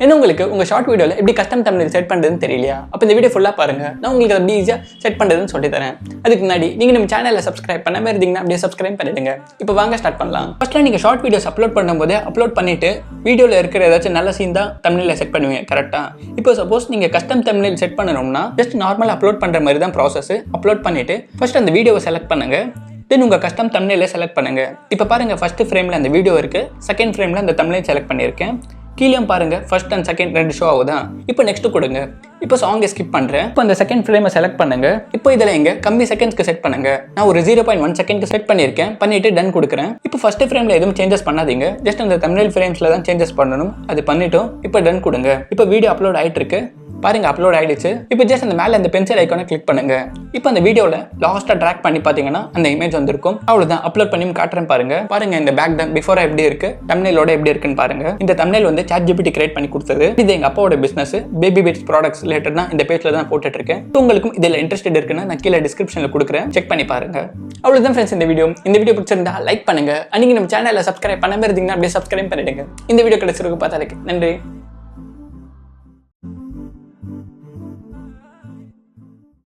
ஏன்னா உங்களுக்கு உங்க ஷார்ட் வீடியோல எப்படி கஸ்டம் தம்ப்நெயில் செட் பண்றதுன்னு தெரியலையா? அப்ப இந்த வீடியோ ஃபுல்லா பாருங்க. நான் உங்களுக்கு எப்படி ஈஸியா செட் பண்றதுன்னு சொல்லி தரேன். அதுக்கு முன்னாடி நீங்க நம்ம சேனலை சப்ஸ்கிரைப் பண்ணாம இருந்தீங்கன்னா அப்படியே சப்ஸ்கிரைப் பண்ணிடுங்க. இப்போ வாங்க ஸ்டார்ட் பண்ணலாம். ஃபர்ஸ்ட்ல நீங்க ஷார்ட் வீடியோஸ் அப்லோட் பண்ணும்போது அப்லோட் பண்ணிட்டு வீடியோல இருக்கிற ஏதாச்சும் நல்ல சீன் தான் தம்ப்நெயில செட் பண்ணுவீங்க, கரெக்டா? இப்போ சப்போஸ் நீங்க கஸ்டம் தம்ப்நெயில் செட் பண்ணணும்னா ஜஸ்ட் நார்மல் அப்லோட் பண்ற மாதிரி தான் ப்ராசஸ். அப்லோட் பண்ணிட்டு ஃபர்ஸ்ட் அந்த வீடியோவை செலக்ட் பண்ணுங்க. தென் உங்கள் கஸ்டம் தம்ப்நெயிலை செலக்ட் பண்ணுங்க. இப்போ பாருங்க, ஃபர்ஸ்ட் ஃப்ரேமில் அந்த வீடியோ இருக்கு, செகண்ட் ஃப்ரேமில் அந்த தம்ப்நெயில் செலக்ட் பண்ணியிருக்கேன். கீழே பாருங்க, ஃபர்ஸ்ட் அண்ட் செகண்ட் 2 ஷோ ஆகுதான். இப்போ நெக்ஸ்ட் கொடுங்க. இப்போ சாங்கை ஸ்கிப் பண்ணுறேன். இப்போ அந்த செகண்ட் ஃப்ரேமை செலக்ட் பண்ணுங்க. இப்போ இதில் எங்க கம்மி செகண்ட்ஸ்க்கு செட் பண்ணுங்க. நான் ஒரு 0.1 செகண்ட்க்கு செட் பண்ணியிருக்கேன். பண்ணிட்டு டன் கொடுக்குறேன். இப்போ ஃபர்ஸ்ட் ஃப்ரேமில் எதுவும் சேஞ்சஸ் பண்ணாதீங்க. ஜஸ்ட் அந்த தம்ப்நெயில் ஃப்ரேம்ஸில் தான் சேஞ்சஸ் பண்ணணும். அது பண்ணிட்டோம். இப்போ டன் கொடுங்க. இப்போ வீடியோ அப்லோட் ஆகிட்டு இருக்கு. பாருங்க, அப்லோட் ஆயிடுச்சு. இப்போ ஜஸ்ட் அந்த மேலே அந்த பென்சில் ஐக்கானை கிளிக் பண்ணுங்க. இப்போ அந்த வீடியோவில் லாஸ்ட்டாக ட்ராக் பண்ணி பார்த்தீங்கன்னா அந்த இமேஜ் வந்திருக்கும். அவ்வளோதான், அப்லோட் பண்ணி காட்டுறேன் பாருங்க. பாருங்க இந்த பேக் பிஃபோரா எப்படி இருக்கு, தம்ப்நெயிலோட எப்படி இருக்குன்னு பாருங்க. இந்த தம்ப்நெயில் வந்து ChatGPT கிரியேட் பண்ணி கொடுத்தது. இது எங்க அப்பாவோட business, baby bits products related தான் இந்த பேஜ்ல தான் போட்டுட்டு இருக்கேன். உங்களுக்கும் இதில் இன்ட்ரெஸ்டட் இருக்குன்னா நான் கீழே டிஸ்கிரிப்ஷனில் கொடுக்குறேன், செக் பண்ணி பாருங்க. அவ்வளோதான் ஃப்ரெண்ட்ஸ், இந்த வீடியோ பிடிச்சிருந்தா லைக் பண்ணுங்க. நீங்க நம்ம சேனலை சப்ஸ்கிரைப் பண்ணாம இருந்தீங்கன்னா அப்படியே சப்ஸ்கிரைப் பண்ணிடுங்க. இந்த வீடியோ கிடைச்சிருக்கு பார்த்ததுக்கு நன்றி.